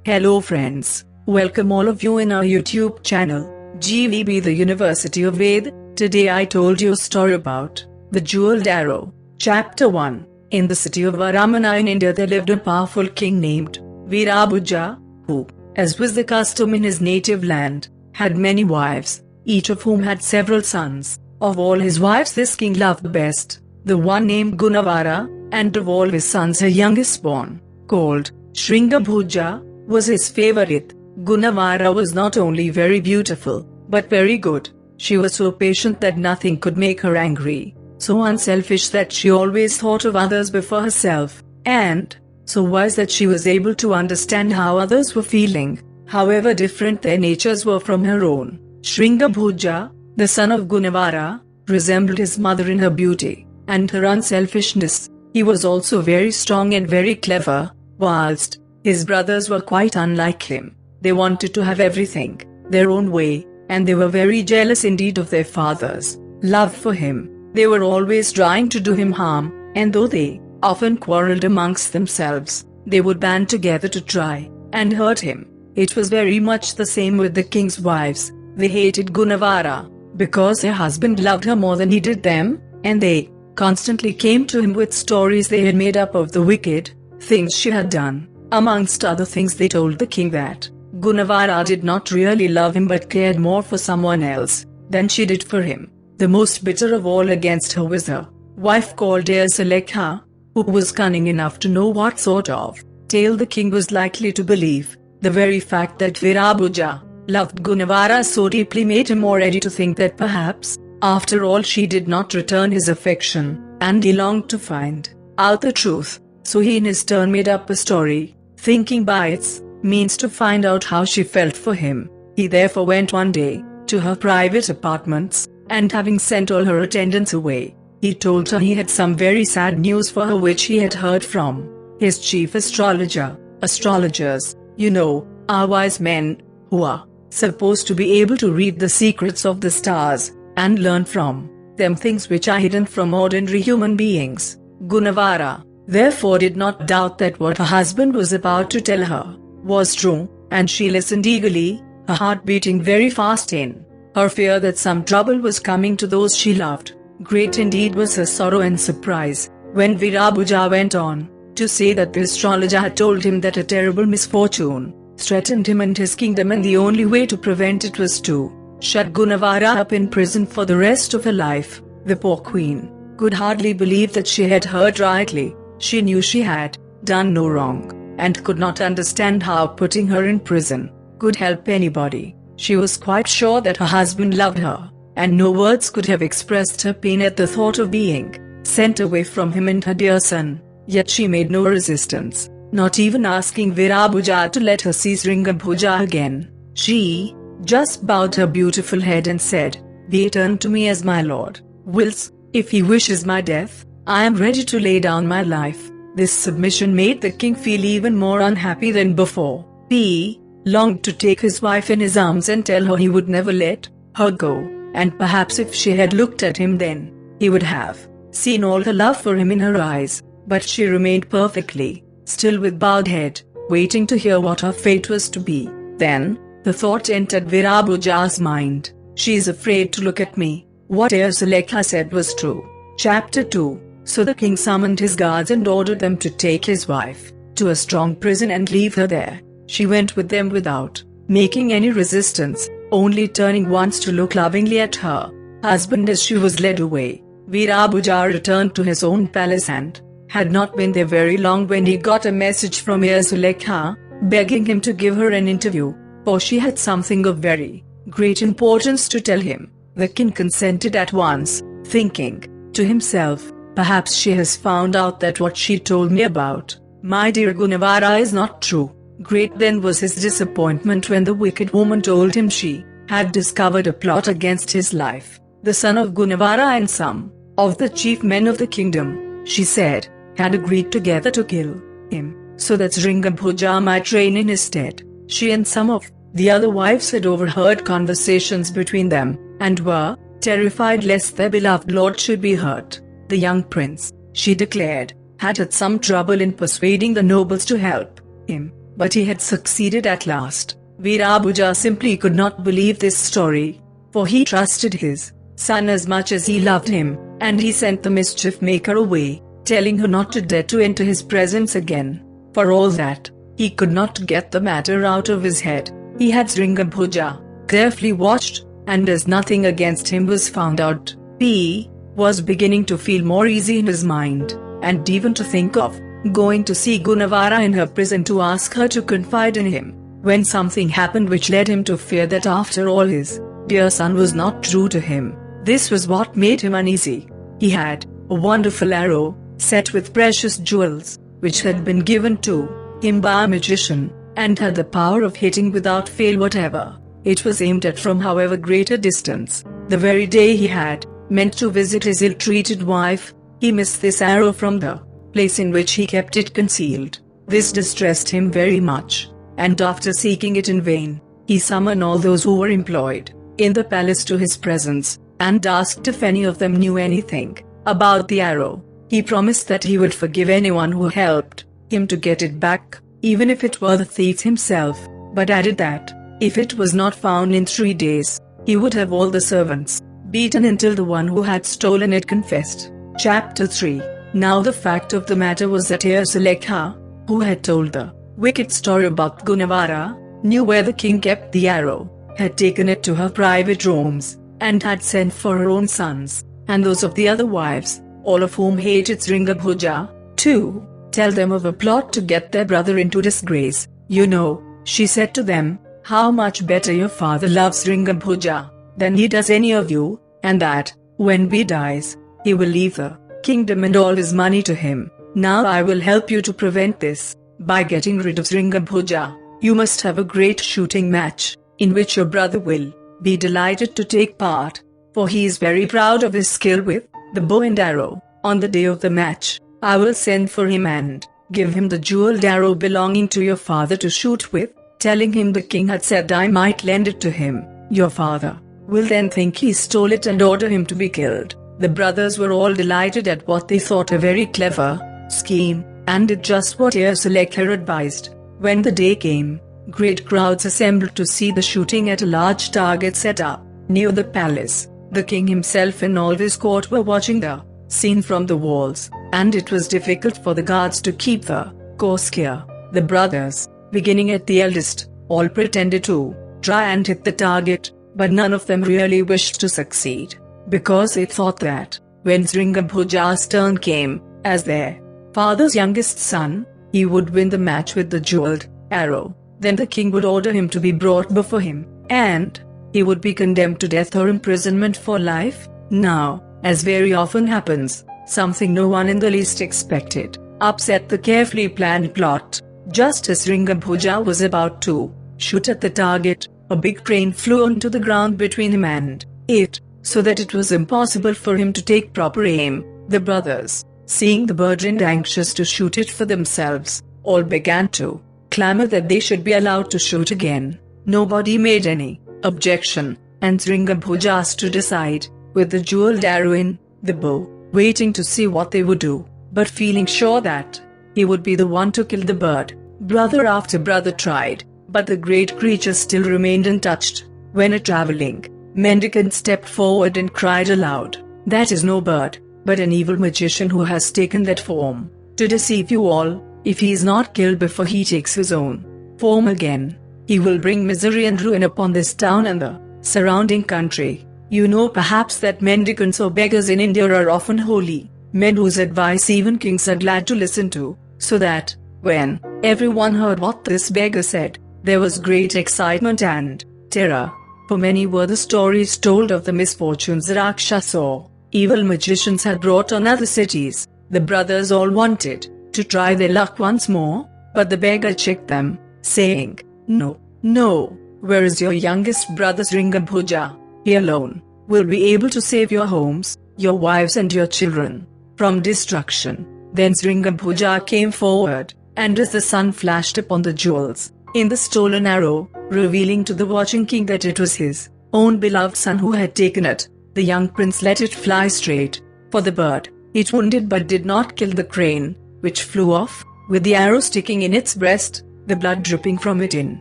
Hello friends, welcome all of you in our YouTube channel, GVB the University of Ved. Today I told you a story about the Jeweled Arrow. Chapter 1. In the city of Varamana in India there lived a powerful king named Virabhuja, who, as was the custom in his native land, had many wives, each of whom had several sons. Of all his wives this king loved best the one named Gunavara, and of all his sons her youngest born, called Shringabhuja, was his favorite. Gunavara was not only very beautiful, but very good. She was so patient that nothing could make her angry, so unselfish that she always thought of others before herself, and so wise that she was able to understand how others were feeling, however different their natures were from her own. Shringabhuja, the son of Gunavara, resembled his mother in her beauty and her unselfishness. He was also very strong and very clever, whilst his brothers were quite unlike him. They wanted to have everything their own way, and they were very jealous indeed of their father's love for him. They were always trying to do him harm, and though they often quarreled amongst themselves, they would band together to try and hurt him. It was very much the same with the king's wives. They hated Gunavara because her husband loved her more than he did them, and they constantly came to him with stories they had made up of the wicked things she had done. Amongst other things they told the king that Gunavara did not really love him but cared more for someone else than she did for him. The most bitter of all against her was her wife called Sulekha, who was cunning enough to know what sort of tale the king was likely to believe. The very fact that Virabhuja loved Gunavara so deeply made him more ready to think that perhaps, after all, she did not return his affection, and he longed to find out the truth. So he in his turn made up a story, thinking by its means to find out how she felt for him. He therefore went one day to her private apartments, and having sent all her attendants away, he told her he had some very sad news for her which he had heard from his chief astrologer. Astrologers, you know, are wise men who are supposed to be able to read the secrets of the stars and learn from them things which are hidden from ordinary human beings. Gunavara therefore did not doubt that what her husband was about to tell her was true, and she listened eagerly, her heart beating very fast in her fear that some trouble was coming to those she loved. Great indeed was her sorrow and surprise when Virabhuja went on to say that the astrologer had told him that a terrible misfortune threatened him and his kingdom, and the only way to prevent it was to shut Gunavara up in prison for the rest of her life. The poor queen could hardly believe that she had heard rightly. She knew she had done no wrong, and could not understand how putting her in prison could help anybody. She was quite sure that her husband loved her, and no words could have expressed her pain at the thought of being sent away from him and her dear son. Yet she made no resistance, not even asking Virabhuja to let her see Shringabhuja again. She just bowed her beautiful head and said, "Be it unto me as my lord wills. If he wishes my death, I am ready to lay down my life." This submission made the king feel even more unhappy than before. He longed to take his wife in his arms and tell her he would never let her go, and perhaps if she had looked at him then, he would have seen all the love for him in her eyes. But she remained perfectly still with bowed head, waiting to hear what her fate was to be. Then the thought entered Virabhuja's mind, "She is afraid to look at me." What Sulekha said was true. Chapter 2. So the king summoned his guards and ordered them to take his wife to a strong prison and leave her there. She went with them without making any resistance, only turning once to look lovingly at her husband as she was led away. Virabhuja returned to his own palace and had not been there very long when he got a message from Sulekha, begging him to give her an interview, for she had something of very great importance to tell him. The king consented at once, thinking to himself, "Perhaps she has found out that what she told me about my dear Gunavara is not true." Great then was his disappointment when the wicked woman told him she had discovered a plot against his life. The son of Gunavara and some of the chief men of the kingdom, she said, had agreed together to kill him, so that Shringabhuja might reign in his stead. She and some of the other wives had overheard conversations between them, and were terrified lest their beloved lord should be hurt. The young prince, she declared, had had some trouble in persuading the nobles to help him. but he had succeeded at last. Virabhuja simply could not believe this story, for he trusted his son as much as he loved him, and he sent the mischief maker away, telling her not to dare to enter his presence again. For all that, he could not get the matter out of his head. He had Sringabhuja carefully watched, and as nothing against him was found out, he was beginning to feel more easy in his mind, and even to think of going to see Gunavara in her prison to ask her to confide in him, when something happened which led him to fear that after all his dear son was not true to him. This was what made him uneasy. He had a wonderful arrow, set with precious jewels, which had been given to him by a magician, and had the power of hitting without fail whatever it was aimed at from however great a distance. The very day he had meant to visit his ill-treated wife, he missed this arrow from the place in which he kept it concealed. This distressed him very much, and after seeking it in vain, he summoned all those who were employed in the palace to his presence, and asked if any of them knew anything about the arrow. He promised that he would forgive anyone who helped him to get it back, even if it were the thief himself, but added that, if it was not found in 3 days, he would have all the servants beaten until the one who had stolen it confessed. Chapter 3. Now the fact of the matter was that Sulekha, who had told the wicked story about Gunavara, knew where the king kept the arrow, had taken it to her private rooms, and had sent for her own sons, and those of the other wives, all of whom hated Sringabhuja, to tell them of a plot to get their brother into disgrace. You know, she said to them, how much better your father loves Sringabhuja than he does any of you, and that, when he dies, he will leave the kingdom and all his money to him. Now I will help you to prevent this, by getting rid of Sringabhuja. You must have a great shooting match, in which your brother will be delighted to take part, for he is very proud of his skill with the bow and arrow. On the day of the match, I will send for him and give him the jeweled arrow belonging to your father to shoot with, telling him the king had said I might lend it to him. Your father will then think he stole it and order him to be killed. The brothers were all delighted at what they thought a very clever scheme, and did just what Sulekha advised. When the day came, great crowds assembled to see the shooting at a large target set up near the palace. The king himself and all his court were watching the scene from the walls, and it was difficult for the guards to keep the course clear. The brothers, beginning at the eldest, all pretended to try and hit the target, but none of them really wished to succeed, because they thought that, when Sringabhuja's turn came, as their father's youngest son, he would win the match with the jeweled arrow. Then the king would order him to be brought before him, and he would be condemned to death or imprisonment for life. Now, as very often happens, something no one in the least expected upset the carefully planned plot. Just as Sringabhuja was about to shoot at the target, a big crane flew onto the ground between him and it, so that it was impossible for him to take proper aim. The brothers, seeing the bird and anxious to shoot it for themselves, all began to clamor that they should be allowed to shoot again. Nobody made any objection, and Sringabhuja stood aside, with the jeweled arrow in the bow, waiting to see what they would do, but feeling sure that he would be the one to kill the bird. Brother after brother tried, but the great creature still remained untouched, when a traveling mendicant stepped forward and cried aloud, "That is no bird, but an evil magician who has taken that form to deceive you all. If he is not killed before he takes his own form again, he will bring misery and ruin upon this town and the surrounding country. You know perhaps that mendicants or beggars in India are often holy men whose advice even kings are glad to listen to." So that, when everyone heard what this beggar said, there was great excitement and terror, for many were the stories told of the misfortunes Rakshasa or evil magicians had brought on other cities. The brothers all wanted to try their luck once more, but the beggar checked them, saying, "No, no, where is your youngest brother Sringabhuja? He alone will be able to save your homes, your wives and your children from destruction." Then Sringabhuja came forward, and as the sun flashed upon the jewels in the stolen arrow, revealing to the watching king that it was his own beloved son who had taken it, the young prince let it fly straight for the bird. It wounded but did not kill the crane, which flew off, with the arrow sticking in its breast. the blood dripping from it in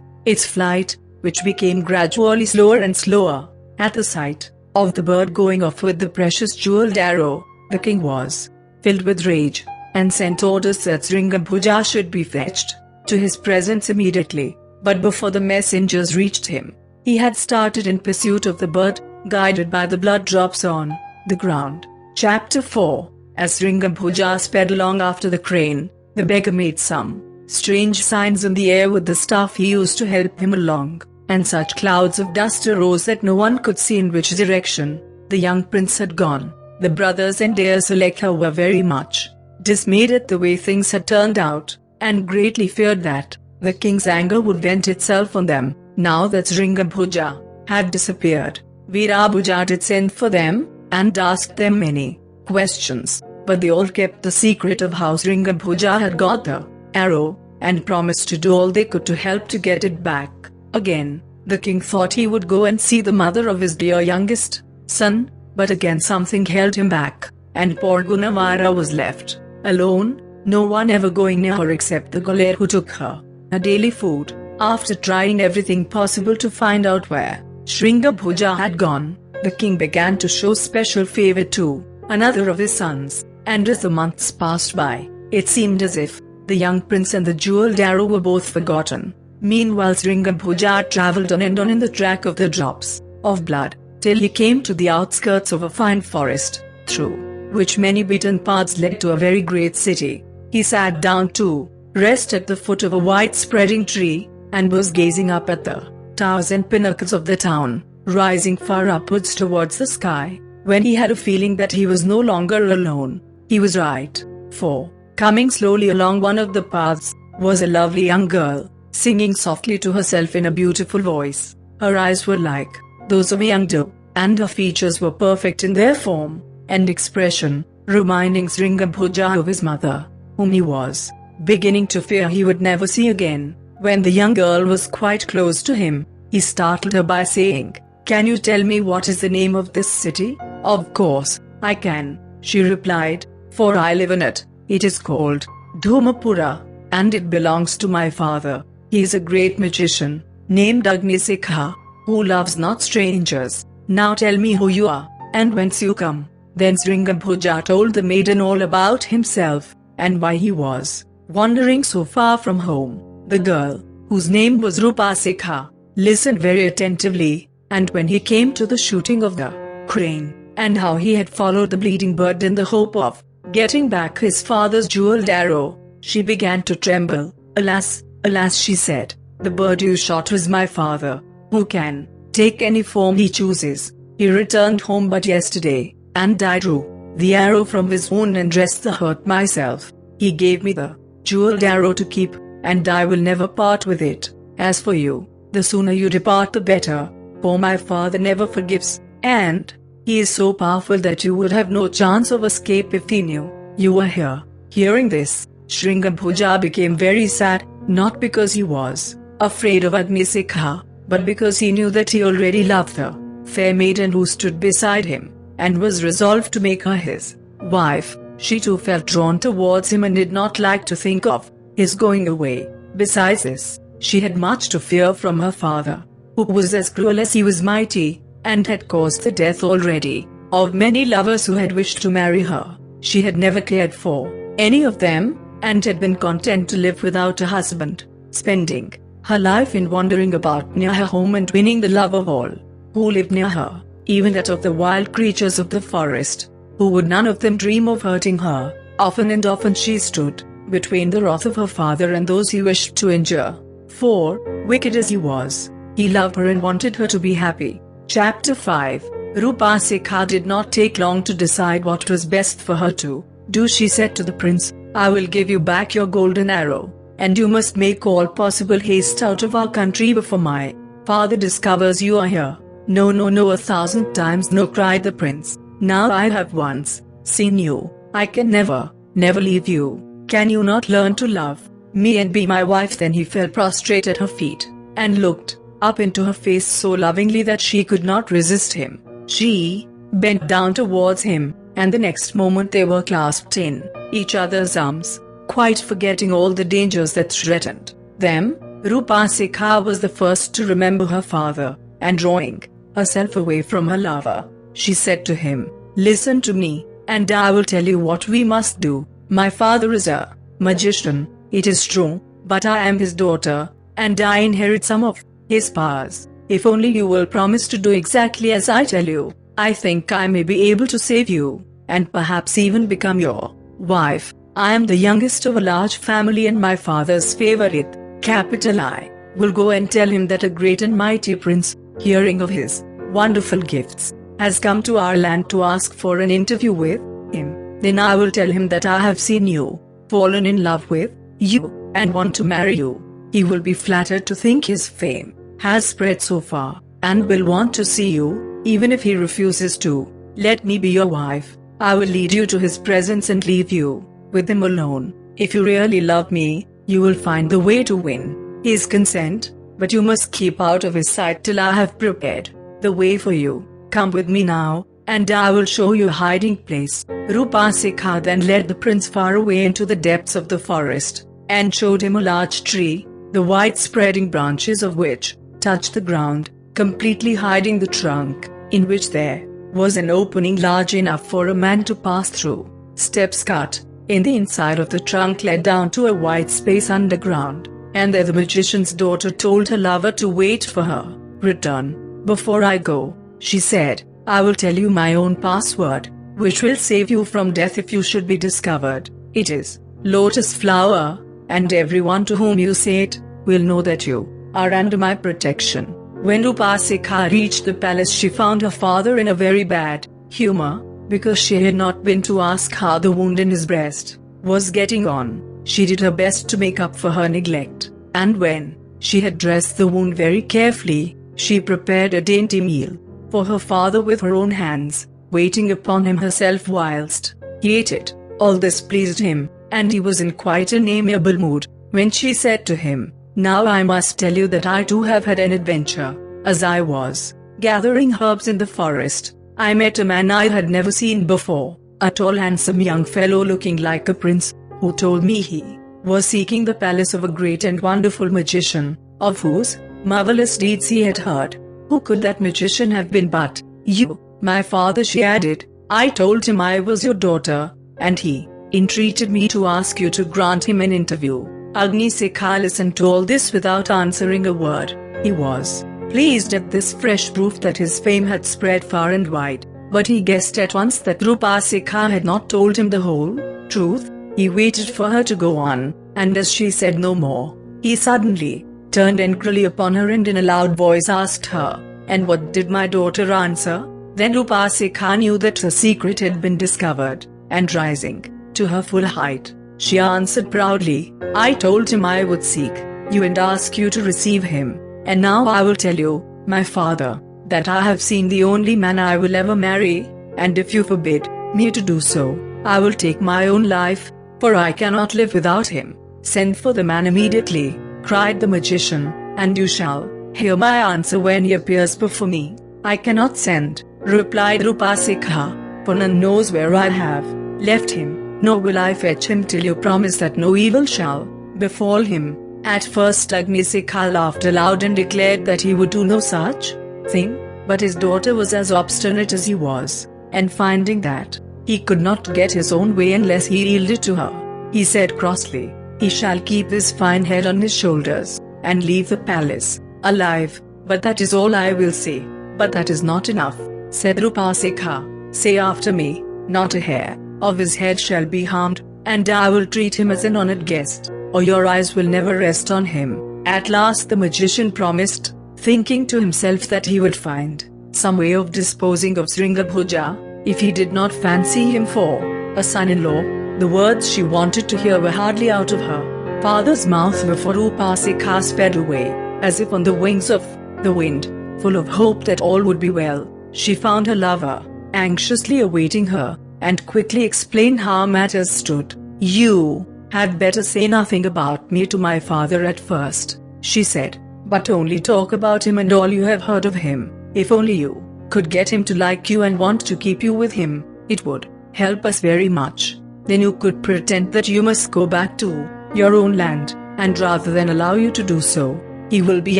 its flight, which became gradually slower and slower. At the sight of the bird going off with the precious jeweled arrow, the king was filled with rage, and sent orders that Sringambhuja should be fetched to his presence immediately. But before the messengers reached him, he had started in pursuit of the bird, guided by the blood drops on the ground. Chapter 4. As Sringambhuja sped along after the crane, the beggar made some strange signs in the air with the staff he used to help him along, and such clouds of dust arose that no one could see in which direction the young prince had gone. The brothers and dear Sulekha were very much dismayed at the way things had turned out, and greatly feared that the king's anger would vent itself on them. Now that Sringambhuja had disappeared, Veerabhuja did send for them, and asked them many questions, but they all kept the secret of how Sringambhuja had got the arrow, and promised to do all they could to help to get it back again. The king thought he would go and see the mother of his dear youngest son, but again something held him back, and poor Gunavara was left alone, no one ever going near her except the gaoler who took her daily food. After trying everything possible to find out where Sringambhuja had gone, the king began to show special favor to another of his sons, and as the months passed by, it seemed as if the young prince and the jeweled arrow were both forgotten. Meanwhile Sringambhuja travelled on and on in the track of the drops of blood, till he came to the outskirts of a fine forest, through which many beaten paths led to a very great city. He sat down to rest at the foot of a wide-spreading tree, and was gazing up at the towers and pinnacles of the town, rising far upwards towards the sky, when he had a feeling that he was no longer alone. He was right, for, coming slowly along one of the paths, was a lovely young girl, singing softly to herself in a beautiful voice. Her eyes were like those of a young doe, and her features were perfect in their form and expression, reminding Sringambhuja of his mother, whom he was beginning to fear he would never see again. When the young girl was quite close to him, he startled her by saying, "Can you tell me what is the name of this city?" "Of course, I can," she replied, "for I live in it. It is called Dhumapura, and it belongs to my father. He is a great magician, named Agnisekha, who loves not strangers. Now tell me who you are, and whence you come." Then Sringambhuja told the maiden all about himself, and why he was wandering so far from home. The girl, whose name was Rupasekha, listened very attentively, and when he came to the shooting of the crane, and how he had followed the bleeding bird in the hope of getting back his father's jeweled arrow, she began to tremble. "Alas, alas," she said, "the bird you shot was my father, who can take any form he chooses. He returned home but yesterday, and I drew the arrow from his wound and dressed the hurt myself. He gave me the jeweled arrow to keep, and I will never part with it. As for you, the sooner you depart the better, for my father never forgives, and he is so powerful that you would have no chance of escape if he knew you were here." Hearing this, Sringambhuja became very sad, not because he was afraid of Agnisekha, but because he knew that he already loved the fair maiden who stood beside him, and was resolved to make her his wife. She too felt drawn towards him and did not like to think of his going away. Besides this, she had much to fear from her father, who was as cruel as he was mighty, and had caused the death already of many lovers who had wished to marry her. She had never cared for any of them, and had been content to live without a husband, spending her life in wandering about near her home and winning the love of all who lived near her, even that of the wild creatures of the forest, who would none of them dream of hurting her. Often and often she stood between the wrath of her father and those he wished to injure, for, wicked as he was, he loved her and wanted her to be happy. Chapter 5. Rupasekha did not take long to decide what was best for her to do. She said to the prince, "I will give you back your golden arrow, and you must make all possible haste out of our country before my father discovers you are here." "No, no, no, 1,000 times no," cried the prince. "Now I have once seen you, I can never, never leave you. Can you not learn to love me and be my wife?" Then he fell prostrate at her feet, and looked up into her face so lovingly that she could not resist him. She bent down towards him, and the next moment they were clasped in each other's arms, quite forgetting all the dangers that threatened them, Rupa Sikha was the first to remember her father, and drawing herself away from her lover, she said to him, "Listen to me, and I will tell you what we must do. My father is a magician, it is true, but I am his daughter, and I inherit some of his powers. If only you will promise to do exactly as I tell you, I think I may be able to save you, and perhaps even become your wife. I am the youngest of a large family and my father's favorite, capital I, will go and tell him that a great and mighty prince, hearing of his wonderful gifts, has come to our land to ask for an interview with him. Then I will tell him that I have seen you, fallen in love with you, and want to marry you. He will be flattered to think his fame has spread so far, and will want to see you, even if he refuses to. Let me be your wife. I will lead you to his presence and leave you with him alone. If you really love me, you will find the way to win his consent, but you must keep out of his sight till I have prepared the way for you. Come with me now, and I will show you a hiding place." Rupa Sikha then led the prince far away into the depths of the forest, and showed him a large tree, the wide spreading branches of which touched the ground, completely hiding the trunk, in which there was an opening large enough for a man to pass through. Steps cut in the inside of the trunk led down to a wide space underground, and there the magician's daughter told her lover to wait for her return. "Before I go," she said, "I will tell you my own password, which will save you from death if you should be discovered. It is lotus flower, and everyone to whom you say it will know that you are under my protection." When Rupa Sikha reached the palace, she found her father in a very bad humor, because she had not been to ask how the wound in his breast was getting on. She did her best to make up for her neglect, and when she had dressed the wound very carefully, she prepared a dainty meal for her father with her own hands, waiting upon him herself whilst he ate it. All this pleased him, and he was in quite an amiable mood, when she said to him, "Now I must tell you that I too have had an adventure. As I was gathering herbs in the forest, I met a man I had never seen before, a tall handsome young fellow looking like a prince, who told me he was seeking the palace of a great and wonderful magician, of whose marvelous deeds he had heard. Who could that magician have been but you, my father?" she added. "I told him I was your daughter, and he entreated me to ask you to grant him an interview." Agni Sikha listened to all this without answering a word. He was pleased at this fresh proof that his fame had spread far and wide, but he guessed at once that Rupa Sikha had not told him the whole truth. He waited for her to go on, and as she said no more, he suddenly turned angrily upon her and in a loud voice asked her, "And what did my daughter answer?" Then Rupa Sikha knew that her secret had been discovered, and rising to her full height, she answered proudly, "I told him I would seek you and ask you to receive him. And now I will tell you, my father, that I have seen the only man I will ever marry, and if you forbid me to do so, I will take my own life, for I cannot live without him." "Send for the man immediately," cried the magician, "and you shall hear my answer when he appears before me." "I cannot send," replied Rupa Sikha, "for none knows where I have left him, nor will I fetch him till you promise that no evil shall befall him." At first Agni Sikha laughed aloud and declared that he would do no such thing, but his daughter was as obstinate as he was, and finding that he could not get his own way unless he yielded to her, he said crossly, "He shall keep this fine head on his shoulders, and leave the palace alive, but that is all I will say." "But that is not enough," said Rupa Sikha. "Say after me, not a hair of his head shall be harmed, and I will treat him as an honored guest, or your eyes will never rest on him." At last the magician promised, thinking to himself that he would find some way of disposing of Sringabhuja, if he did not fancy him for a son-in-law. The words she wanted to hear were hardly out of her father's mouth before Rupa Sikha sped away, as if on the wings of the wind, full of hope that all would be well. She found her lover anxiously awaiting her, and quickly explained how matters stood. "You had better say nothing about me to my father at first," she said, "but only talk about him and all you have heard of him. If only you could get him to like you and want to keep you with him, it would help us very much. Then you could pretend that you must go back to your own land, and rather than allow you to do so, he will be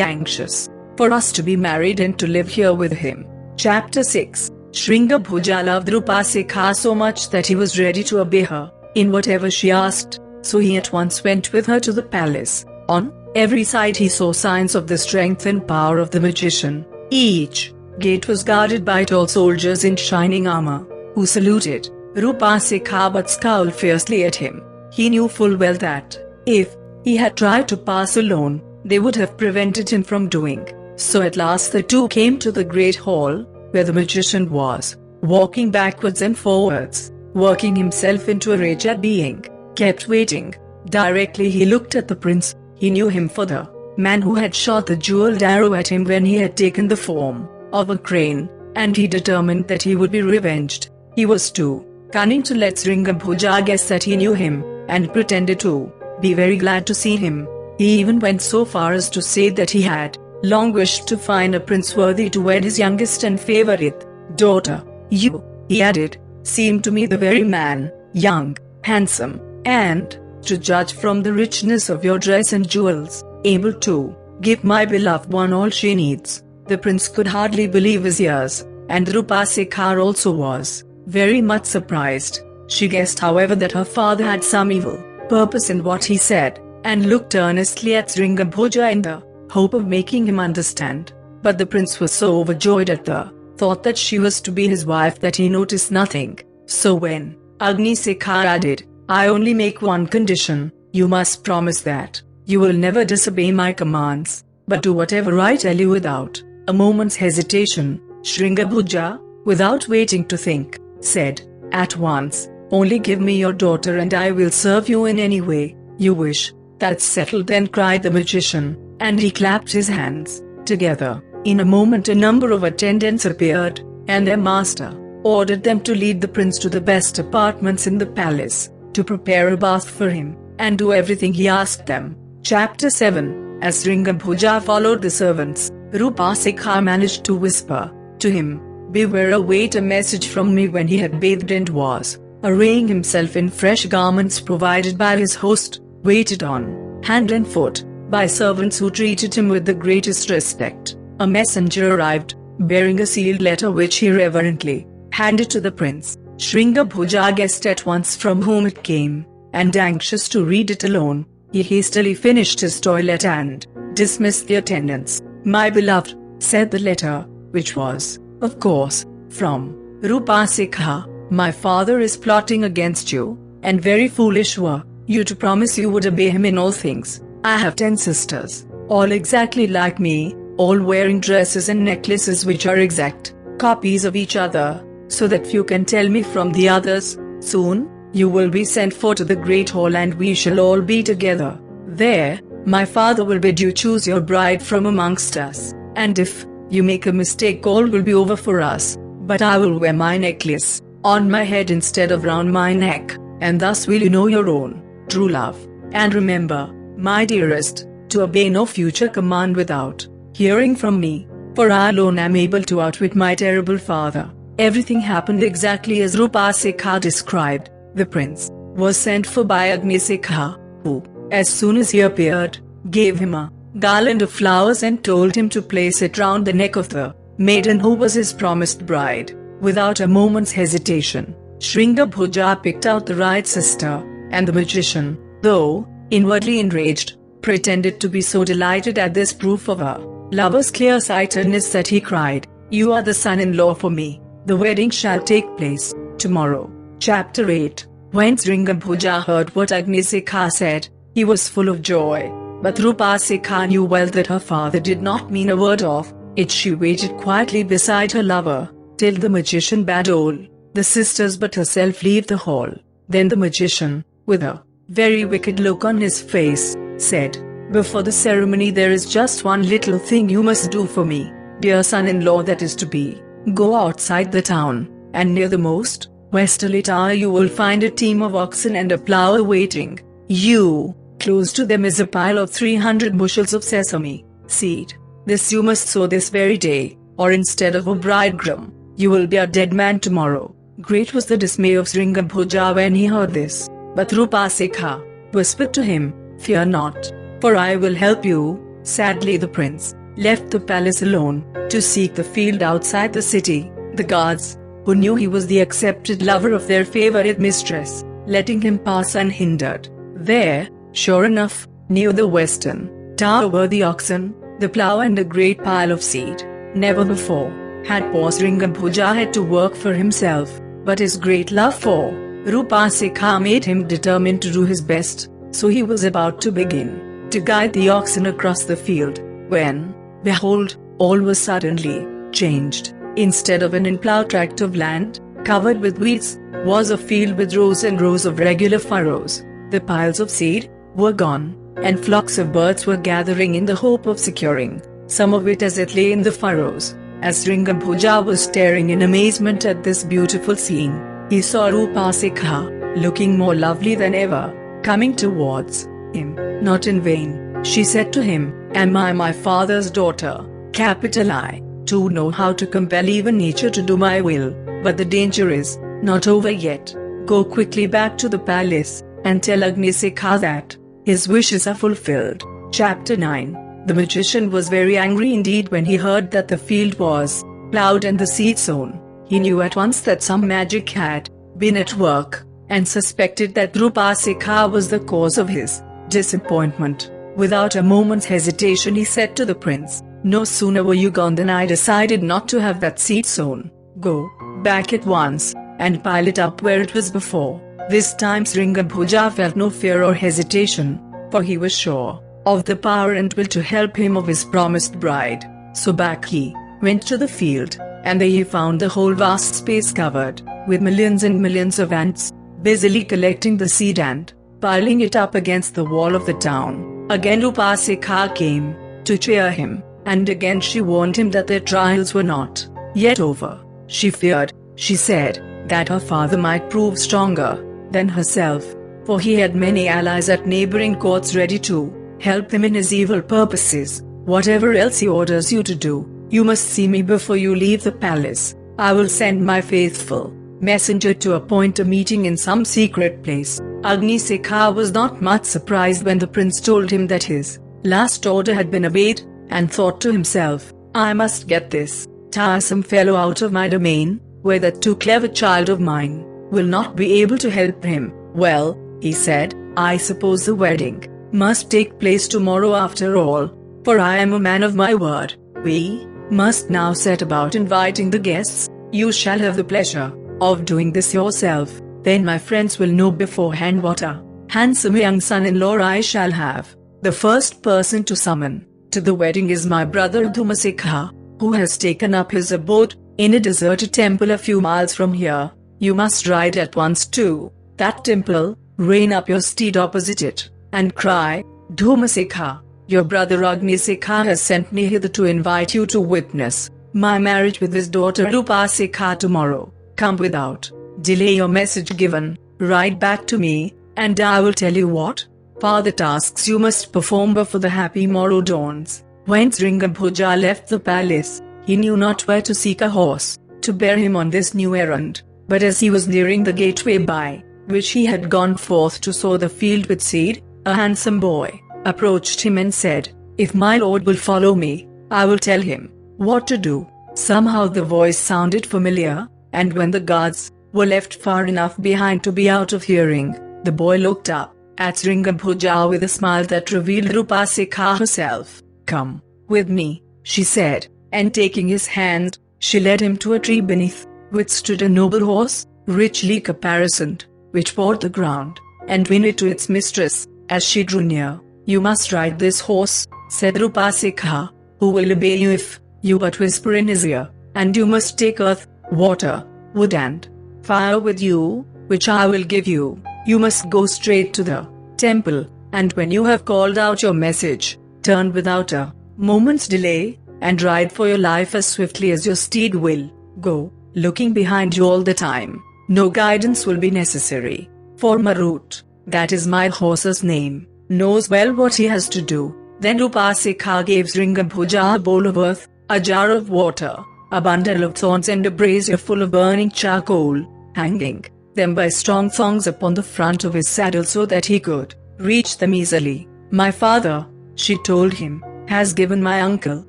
anxious for us to be married and to live here with him. Chapter 6. Shringabhuja loved Rupasika so much that he was ready to obey her in whatever she asked, so he at once went with her to the palace. On every side he saw signs of the strength and power of the magician. Each gate was guarded by tall soldiers in shining armor, who saluted Rupasika but scowled fiercely at him. He knew full well that if he had tried to pass alone, they would have prevented him from doing so. At last the two came to the great hall, where the magician was walking backwards and forwards, working himself into a rage at being kept waiting. Directly he looked at the prince, he knew him for the man who had shot the jeweled arrow at him when he had taken the form of a crane, and he determined that he would be revenged. He was too cunning to let Shringabhuja guess that he knew him, and pretended to be very glad to see him. He even went so far as to say that he had long wished to find a prince worthy to wed his youngest and favorite daughter. You, he added, seem to me the very man, young, handsome, and, to judge from the richness of your dress and jewels, able to give my beloved one all she needs. The prince could hardly believe his ears, and Rupasika also was very much surprised. She guessed, however, that her father had some evil purpose in what he said, and looked earnestly at Shringabhuja in the hope of making him understand. But the prince was so overjoyed at the thought that she was to be his wife that he noticed nothing. So when Agnisekha added, I only make one condition, you must promise that you will never disobey my commands, but do whatever I tell you without a moment's hesitation. Shringabhuja, without waiting to think, said at once, only give me your daughter and I will serve you in any way you wish. That's settled then, cried the magician, and he clapped his hands together. In a moment a number of attendants appeared, and their master ordered them to lead the prince to the best apartments in the palace, to prepare a bath for him, and do everything he asked them. Chapter 7. As Shringabhuja followed the servants, Rupasika managed to whisper to him, beware, await a message from me. When he had bathed and was arraying himself in fresh garments provided by his host, waited on hand and foot by servants who treated him with the greatest respect, a messenger arrived, bearing a sealed letter which he reverently handed to the prince. Shringabhuja guessed at once from whom it came, and anxious to read it alone, he hastily finished his toilet and dismissed the attendants. My beloved, said the letter, which was, of course, from Rupasika, my father is plotting against you, and very foolish were you to promise you would obey him in all things. I have 10 sisters, all exactly like me, all wearing dresses and necklaces which are exact copies of each other, so that few can tell me from the others. Soon, you will be sent for to the great hall and we shall all be together. There, my father will bid you choose your bride from amongst us, and if you make a mistake all will be over for us, but I will wear my necklace on my head instead of round my neck, and thus will you know your own true love. And remember, my dearest, to obey no future command without hearing from me, for I alone am able to outwit my terrible father. Everything happened exactly as Rupasika described. The prince was sent for by Agnisekha, who, as soon as he appeared, gave him a garland of flowers and told him to place it round the neck of the maiden who was his promised bride. Without a moment's hesitation, Shringabhuja picked out the right sister, and the magician, though inwardly enraged, pretended to be so delighted at this proof of a lover's clear-sightedness that he cried, you are the son-in-law for me. The wedding shall take place tomorrow. Chapter 8. When Shringabhuja heard what Agnisekha said, he was full of joy, but Rupasika knew well that her father did not mean a word of it. She waited quietly beside her lover, till the magician bade all the sisters but herself leave the hall. Then the magician, with a very wicked look on his face, said, before the ceremony there is just one little thing you must do for me, dear son-in-law, that is to be, go outside the town, and near the most westerly tower you will find a team of oxen and a plough awaiting you. Close to them is a pile of 300 bushels of sesame seed. This you must sow this very day, or instead of a bridegroom, you will be a dead man tomorrow. Great was the dismay of Shringabhuja when he heard this, but Rupasika whispered to him, fear not, for I will help you." Sadly, the prince left the palace alone to seek the field outside the city. The guards, who knew he was the accepted lover of their favorite mistress, letting him pass unhindered. There, sure enough, near the western tower were the oxen, the plough, and a great pile of seed. Never before had poor Sringambhuja had to work for himself, but his great love for Rupasikha made him determined to do his best. So he was about to begin to guide the oxen across the field, when, behold, all was suddenly changed. Instead of an unplowed tract of land, covered with weeds, was a field with rows and rows of regular furrows. The piles of seed were gone, and flocks of birds were gathering in the hope of securing some of it as it lay in the furrows. As Sringambhuja was staring in amazement at this beautiful scene, he saw Rupasikha, looking more lovely than ever, coming towards him. Not in vain, she said to him, "Am I my father's daughter? Capital I, to know how to compel even nature to do my will. But the danger is not over yet. Go quickly back to the palace, and tell Agnisekha that his wishes are fulfilled." Chapter 9. The magician was very angry indeed when he heard that the field was plowed and the seed sown. He knew at once that some magic had been at work, and suspected that Rupasikha was the cause of his disappointment. Without a moment's hesitation, he said to the prince, "No sooner were you gone than I decided not to have that seed sown. Go back at once, and pile it up where it was before." This time Sringambhuja felt no fear or hesitation, for he was sure of the power and will to help him of his promised bride. So back he went to the field, and there he found the whole vast space covered with millions and millions of ants, busily collecting the seed and piling it up against the wall of the town. Again Rupasikha came to cheer him, and again she warned him that their trials were not yet over. She feared, she said, that her father might prove stronger than herself, for he had many allies at neighboring courts ready to help him in his evil purposes. "Whatever else he orders you to do, you must see me before you leave the palace. I will send my faithful messenger to appoint a meeting in some secret place." Agnisekha was not much surprised when the prince told him that his last order had been obeyed, and thought to himself, "I must get this tiresome fellow out of my domain, where that too clever child of mine will not be able to help him." "Well," he said, "I suppose the wedding must take place tomorrow after all, for I am a man of my word. We must now set about inviting the guests. You shall have the pleasure of doing this yourself. Then my friends will know beforehand what a handsome young son-in-law I shall have. The first person to summon to the wedding is my brother Dhumasikha, who has taken up his abode in a deserted temple a few miles from here. You must ride at once to that temple, rein up your steed opposite it, and cry, 'Dhumasikha, your brother Agnisekha has sent me hither to invite you to witness my marriage with his daughter Rupasikha tomorrow. Come without delay your message given, ride back to me, and I will tell you what further tasks you must perform before the happy morrow dawns." When Sringambhuja left the palace, he knew not where to seek a horse to bear him on this new errand, but as he was nearing the gateway by which he had gone forth to sow the field with seed, a handsome boy approached him and said, "If my lord will follow me, I will tell him what to do." Somehow the voice sounded familiar, and when the guards were left far enough behind to be out of hearing, the boy looked up at Sringambhuja with a smile that revealed Rupasikha herself. "Come with me," she said, and taking his hand, she led him to a tree beneath which stood a noble horse, richly caparisoned, which pawed the ground, and whinnied to its mistress as she drew near. "You must ride this horse," said Rupasikha, "who will obey you if you but whisper in his ear, and you must take earth, water, wood and fire with you, which I will give you. You must go straight to the temple, and when you have called out your message, turn without a moment's delay, and ride for your life as swiftly as your steed will go, looking behind you all the time. No guidance will be necessary, for Marut, that is my horse's name, knows well what he has to do." Then Rupasikha gave Sringambhuja a bowl of earth, a jar of water, a bundle of thorns, and a brazier full of burning charcoal, hanging them by strong thongs upon the front of his saddle so that he could reach them easily. My father, she told him, has given my uncle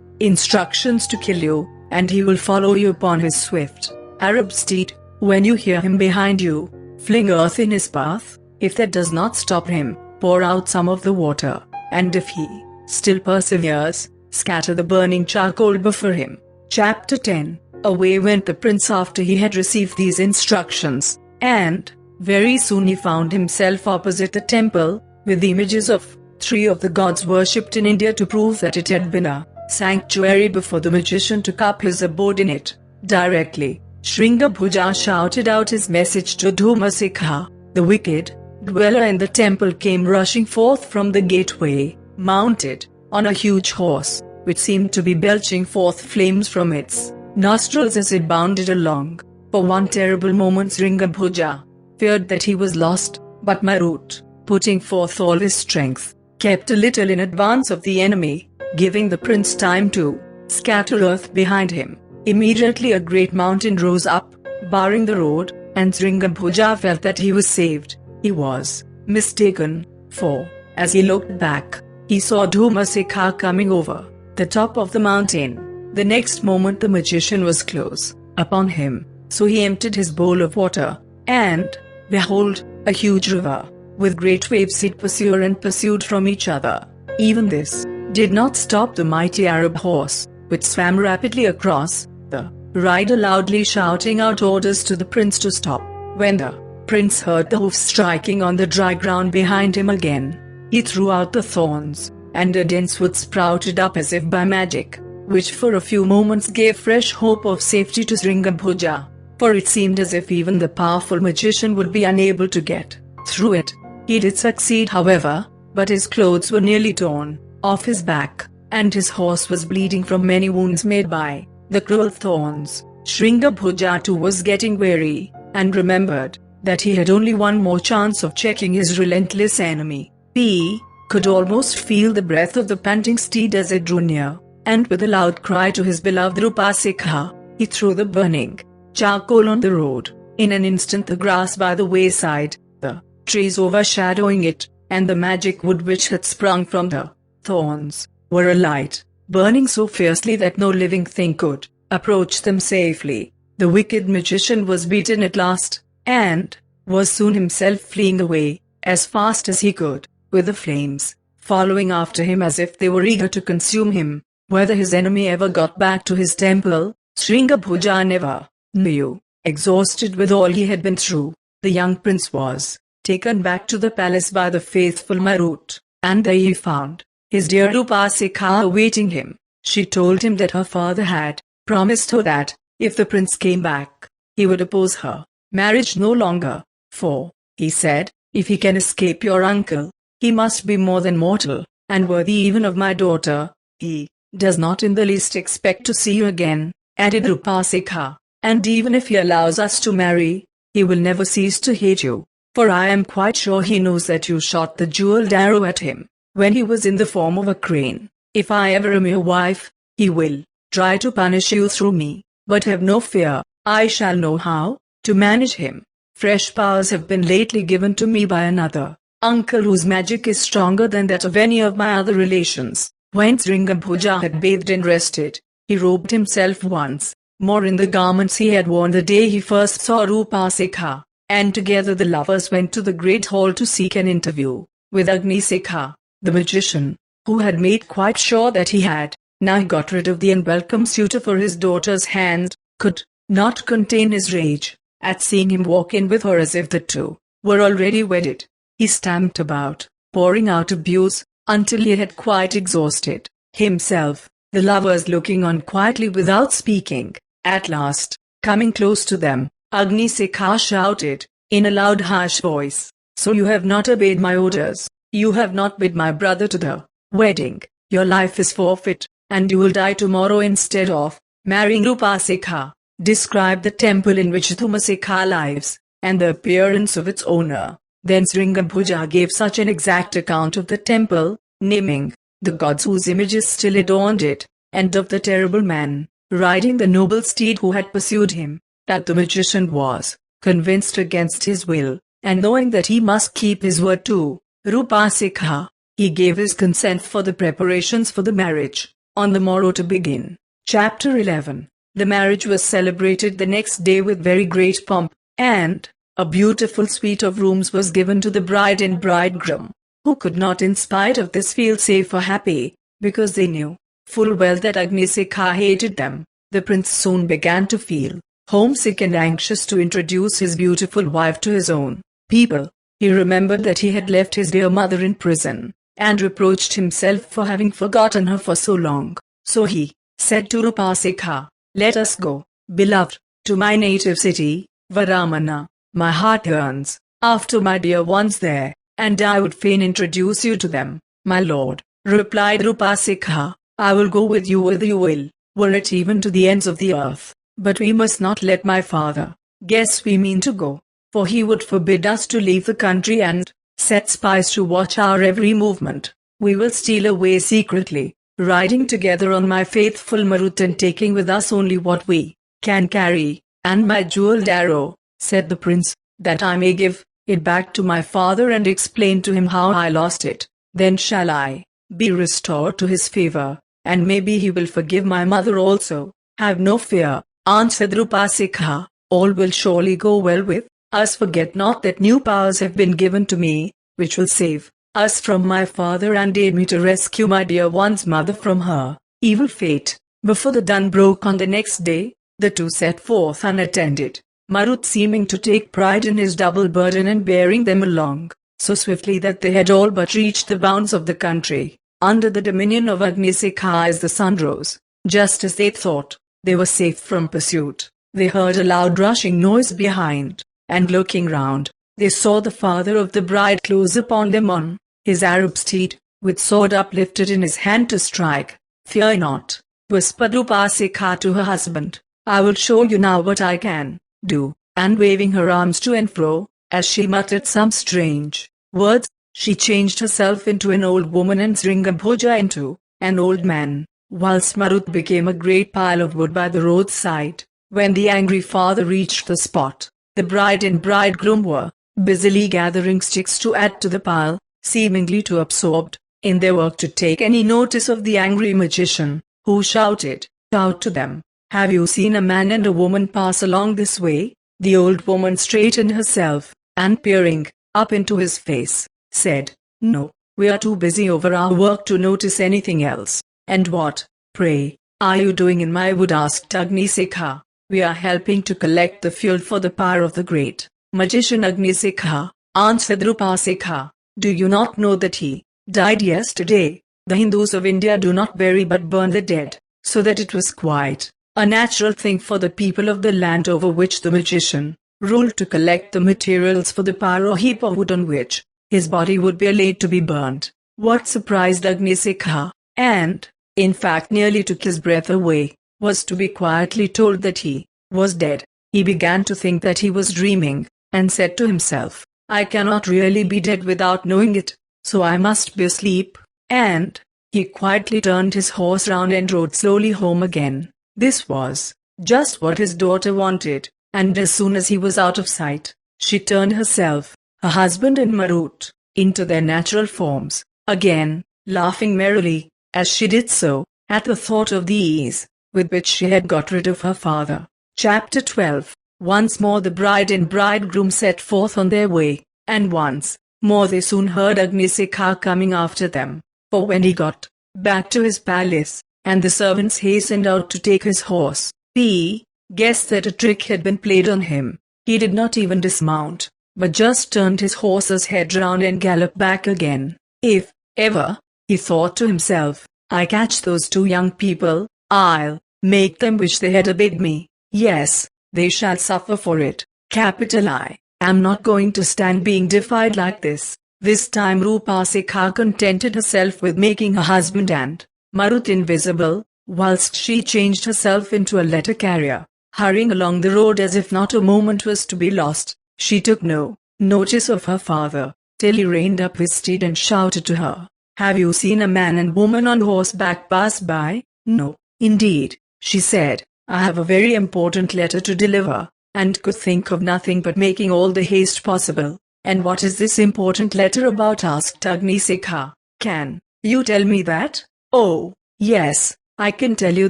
instructions to kill you, and he will follow you upon his swift Arab steed. When you hear him behind you, fling earth in his path. If that does not stop him, pour out some of the water, and if he still perseveres, scatter the burning charcoal before him. Chapter 10. Away went the prince after he had received these instructions, and very soon he found himself opposite the temple, with the images of 3 of the gods worshipped in India to prove that it had been a sanctuary before the magician took up his abode in it. Directly, Shringabhuja shouted out his message to Dhumasikha, the wicked dweller in the temple came rushing forth from the gateway, mounted on a huge horse, which seemed to be belching forth flames from its nostrils as it bounded along. For one terrible moment Shringabhuja feared that he was lost, but Marut, putting forth all his strength, kept a little in advance of the enemy, giving the prince time to scatter earth behind him. Immediately a great mountain rose up, barring the road, and Shringabhuja felt that he was saved. He was mistaken, for, as he looked back, he saw Dhumasikha coming over the top of the mountain. The next moment the magician was close upon him, so he emptied his bowl of water, and, behold, a huge river, with great waves it pursued and pursued from each other. Even this did not stop the mighty Arab horse, which swam rapidly across, the rider loudly shouting out orders to the prince to stop. When the prince heard the hoofs striking on the dry ground behind him again, he threw out the thorns, and a dense wood sprouted up as if by magic, which for a few moments gave fresh hope of safety to Shringabhuja, for it seemed as if even the powerful magician would be unable to get through it. He did succeed, however, but his clothes were nearly torn off his back, and his horse was bleeding from many wounds made by the cruel thorns. Shringabhuja too was getting weary, and remembered that he had only one more chance of checking his relentless enemy. He could almost feel the breath of the panting steed as it drew near, and with a loud cry to his beloved Rupasikha, he threw the burning charcoal on the road. In an instant the grass by the wayside, the trees overshadowing it, and the magic wood which had sprung from the thorns, were alight, burning so fiercely that no living thing could approach them safely. The wicked magician was beaten at last, and was soon himself fleeing away, as fast as he could, with the flames following after him as if they were eager to consume him. Whether his enemy ever got back to his temple, Shringabhuja never knew. Exhausted with all he had been through, the young prince was taken back to the palace by the faithful Marut, and there he found his dear Rupasikha awaiting him. She told him that her father had promised her that, if the prince came back, he would oppose her marriage no longer, for, he said, if he can escape your uncle, he must be more than mortal, and worthy even of my daughter. He does not in the least expect to see you again, added Rupasikha, and even if he allows us to marry, he will never cease to hate you, for I am quite sure he knows that you shot the jeweled arrow at him when he was in the form of a crane. If I ever am your wife, he will try to punish you through me, but have no fear, I shall know how to manage him. Fresh powers have been lately given to me by another uncle whose magic is stronger than that of any of my other relations. When Shringabhuja had bathed and rested, he robed himself once more in the garments he had worn the day he first saw Rupasikha, and together the lovers went to the great hall to seek an interview with Agnisikha, the magician, who had made quite sure that he had now got rid of the unwelcome suitor for his daughter's hand, could not contain his rage at seeing him walk in with her as if the two were already wedded. He stamped about, pouring out abuse, until he had quite exhausted himself, the lovers looking on quietly without speaking. At last, coming close to them, Agnisikha shouted, in a loud harsh voice, "So you have not obeyed my orders, you have not bid my brother to the wedding, your life is forfeit, and you will die tomorrow instead of marrying Rupasikha." Describe the temple in which Dhumasikha lives, and the appearance of its owner. Then Shringabhuja gave such an exact account of the temple, naming the gods whose images still adorned it, and of the terrible man riding the noble steed who had pursued him, that the magician was convinced against his will, and knowing that he must keep his word to Rupasikha, he gave his consent for the preparations for the marriage, on the morrow to begin. Chapter 11. The marriage was celebrated the next day with very great pomp, and a beautiful suite of rooms was given to the bride and bridegroom, who could not in spite of this feel safe or happy, because they knew full well that Agnisekha hated them. The prince soon began to feel homesick and anxious to introduce his beautiful wife to his own people. He remembered that he had left his dear mother in prison, and reproached himself for having forgotten her for so long. So he said to Rupasekha, "Let us go, beloved, to my native city, Varamana. My heart yearns after my dear ones there, and I would fain introduce you to them." "My lord," replied Rupasekha, "I will go with you whither you will, were it even to the ends of the earth. But we must not let my father guess we mean to go, for he would forbid us to leave the country and set spies to watch our every movement. We will steal away secretly, riding together on my faithful Marut and taking with us only what we can carry, and my jeweled arrow," said the prince, "that I may give it back to my father and explain to him how I lost it. Then shall I be restored to his favor, and maybe he will forgive my mother also." "Have no fear," answered Rupasekha, "all will surely go well with us. Forget not that new powers have been given to me, which will save us from my father and aid me to rescue my dear one's mother from her evil fate." Before the dawn broke on the next day, the two set forth unattended, Marut seeming to take pride in his double burden and bearing them along so swiftly that they had all but reached the bounds of the country, under the dominion of Agnisekha. As the sun rose, just as they thought they were safe from pursuit, they heard a loud rushing noise behind, and looking round, they saw the father of the bride close upon them on his Arab steed, with sword uplifted in his hand to strike. "Fear not," whispered Rupasekha to her husband, "I will show you now what I can do." And waving her arms to and fro, as she muttered some strange words, she changed herself into an old woman and Sringambhoja into an old man, whilst Marut became a great pile of wood by the roadside. When the angry father reached the spot, the bride and bridegroom were busily gathering sticks to add to the pile, seemingly too absorbed in their work to take any notice of the angry magician, who shouted out to them, "Have you seen a man and a woman pass along this way?" The old woman straightened herself, and peering up into his face, said, "No, we are too busy over our work to notice anything else." "And what, pray, are you doing in my wood?" asked Agnisekha. "We are helping to collect the fuel for the power of the great magician Agnisekha," answered Rupasekha. "Do you not know that he died yesterday? The Hindus of India do not bury but burn the dead, so that it was quite a natural thing for the people of the land over which the magician ruled to collect the materials for the pyre or heap of wood on which his body would be laid to be burnt." What surprised Agnisekha, and, in fact nearly took his breath away, was to be quietly told that he was dead. He began to think that he was dreaming, and said to himself, "I cannot really be dead without knowing it, so I must be asleep," and he quietly turned his horse round and rode slowly home again. This was just what his daughter wanted, and as soon as he was out of sight, she turned herself, her husband and Marut, into their natural forms, again, laughing merrily, as she did so, at the thought of the ease with which she had got rid of her father. Chapter 12. Once more the bride and bridegroom set forth on their way, and once more they soon heard Agnisekha coming after them, for when he got back to his palace, and the servants hastened out to take his horse, he guessed that a trick had been played on him. He did not even dismount, but just turned his horse's head round and galloped back again. "If ever," he thought to himself, "I catch those two young people, I'll make them wish they had obeyed me. Yes, they shall suffer for it. I am not going to stand being defied like this." This time Rupasekha contented herself with making her husband and Marut invisible, whilst she changed herself into a letter carrier, hurrying along the road as if not a moment was to be lost. She took no notice of her father, till he reined up his steed and shouted to her, "Have you seen a man and woman on horseback pass by?" "No, indeed," she said, "I have a very important letter to deliver, and could think of nothing but making all the haste possible." "And what is this important letter about?" asked Agnisekha. Can you tell me that? Oh, yes, I can tell you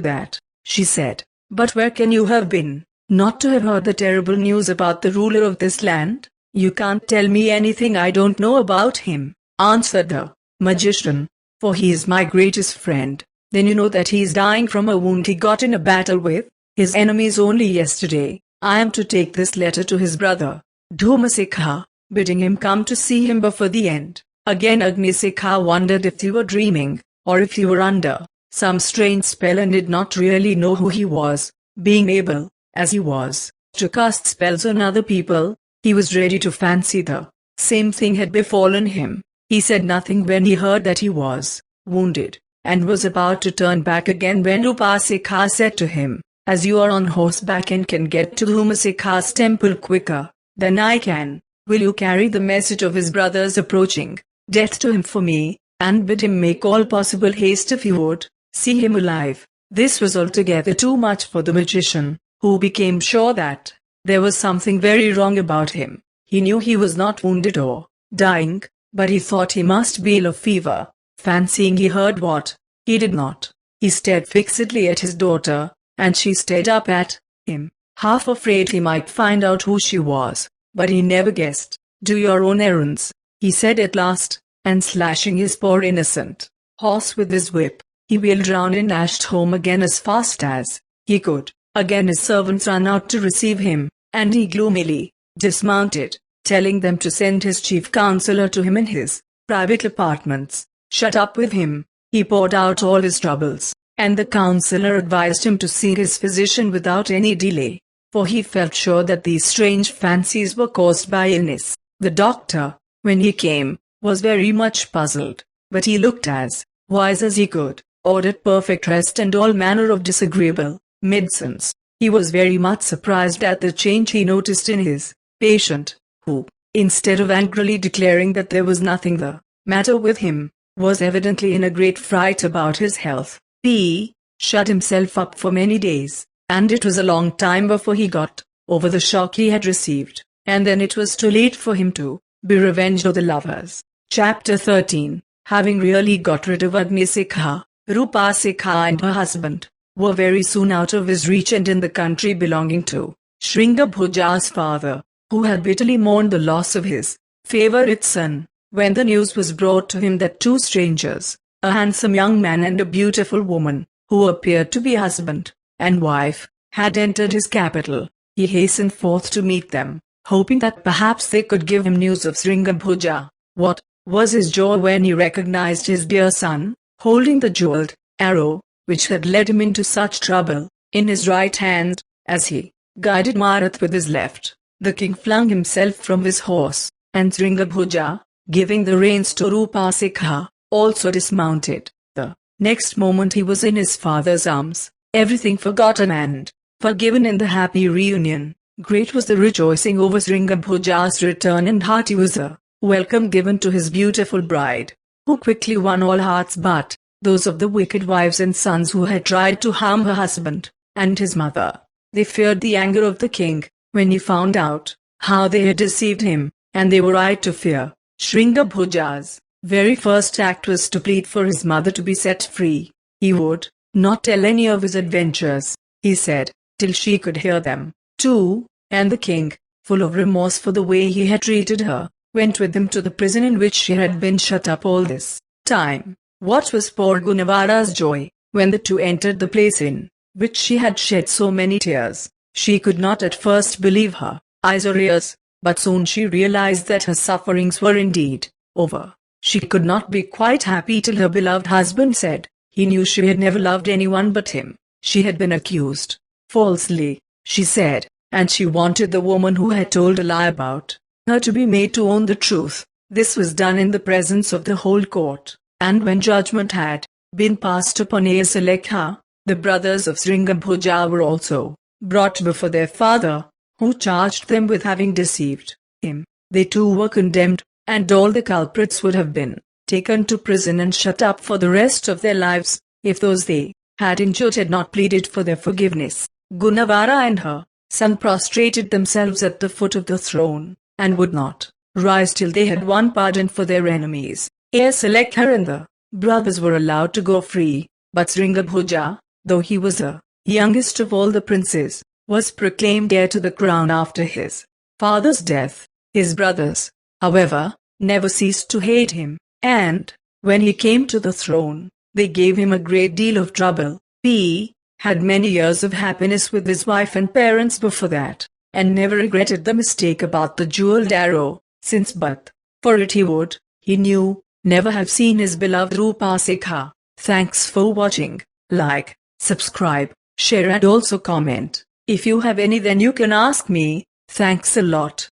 that, she said. But where can you have been, not to have heard the terrible news about the ruler of this land? You can't tell me anything I don't know about him, answered the magician, for he is my greatest friend. Then you know that he is dying from a wound he got in a battle with his enemies only yesterday. I am to take this letter to his brother, Dhumasekha, bidding him come to see him before the end. Again Agnisekha wondered if he were dreaming, or if he were under some strange spell and did not really know who he was. Being able, as he was, to cast spells on other people, he was ready to fancy the same thing had befallen him. He said nothing when he heard that he was wounded, and was about to turn back again when Rupasekha said to him, as you are on horseback and can get to Dhumasekha's temple quicker than I can, will you carry the message of his brother's approaching death to him for me, and bid him make all possible haste if he would see him alive? This was altogether too much for the magician, who became sure that there was something very wrong about him. He knew he was not wounded or dying, but he thought he must be ill of fever, fancying he heard what he did not. He stared fixedly at his daughter, and she stared up at him, half afraid he might find out who she was, but he never guessed. Do your own errands, he said at last, and slashing his poor innocent horse with his whip, he wheeled round and dashed home again as fast as he could. Again his servants ran out to receive him, and he gloomily dismounted, telling them to send his chief counselor to him in his private apartments. Shut up with him, he poured out all his troubles, and the counselor advised him to see his physician without any delay, for he felt sure that these strange fancies were caused by illness. The doctor, when he came, was very much puzzled, but he looked as wise as he could, ordered perfect rest and all manner of disagreeable medicines. He was very much surprised at the change he noticed in his patient, who, instead of angrily declaring that there was nothing the matter with him, was evidently in a great fright about his health. He shut himself up for many days, and it was a long time before he got over the shock he had received, and then it was too late for him to be revenged on the lovers. Chapter 13. Having really got rid of Agnisekha, Rupasekha and her husband were very soon out of his reach and in the country belonging to Shringabhuja's father, who had bitterly mourned the loss of his favorite son, when the news was brought to him that two strangers, a handsome young man and a beautiful woman, who appeared to be husband and wife, had entered his capital. He hastened forth to meet them, hoping that perhaps they could give him news of Shringabhuja. What was his joy when he recognized his dear son, holding the jeweled arrow, which had led him into such trouble, in his right hand, as he guided Marath with his left. The king flung himself from his horse, and Shringabhuja, giving the reins to Rupasekha, also dismounted. The next moment he was in his father's arms, everything forgotten and forgiven in the happy reunion. Great was the rejoicing over Shringabhuja's return, and hearty was the welcome given to his beautiful bride, who quickly won all hearts but those of the wicked wives and sons who had tried to harm her husband and his mother. They feared the anger of the king when he found out how they had deceived him, and they were right to fear. Shringabhuja's very first act was to plead for his mother to be set free. He would not tell any of his adventures, he said, till she could hear them, too, and the king, full of remorse for the way he had treated her, went with him to the prison in which she had been shut up all this time. What was poor Gunavara's joy, when the two entered the place in which she had shed so many tears! She could not at first believe her eyes or ears, but soon she realized that her sufferings were indeed over. She could not be quite happy till her beloved husband said he knew she had never loved anyone but him. She had been accused falsely, she said, and she wanted the woman who had told a lie about her to be made to own the truth. This was done in the presence of the whole court, and when judgment had been passed upon Asalekha, the brothers of Shringabhuja were also brought before their father, who charged them with having deceived him. They too were condemned, and all the culprits would have been taken to prison and shut up for the rest of their lives, if those they had injured had not pleaded for their forgiveness. Gunavara and her son prostrated themselves at the foot of the throne, and would not rise till they had won pardon for their enemies. Selekha and the brothers were allowed to go free, but Sringabhuja, though he was the youngest of all the princes, was proclaimed heir to the crown after his father's death. His brothers, however, never ceased to hate him, and, when he came to the throne, they gave him a great deal of trouble. He had many years of happiness with his wife and parents before that, and never regretted the mistake about the jeweled arrow, since but for it he knew, never have seen his beloved Rupa Sikha. Thanks for watching. Like, subscribe, share and also comment. If you have any then you can ask me. Thanks a lot.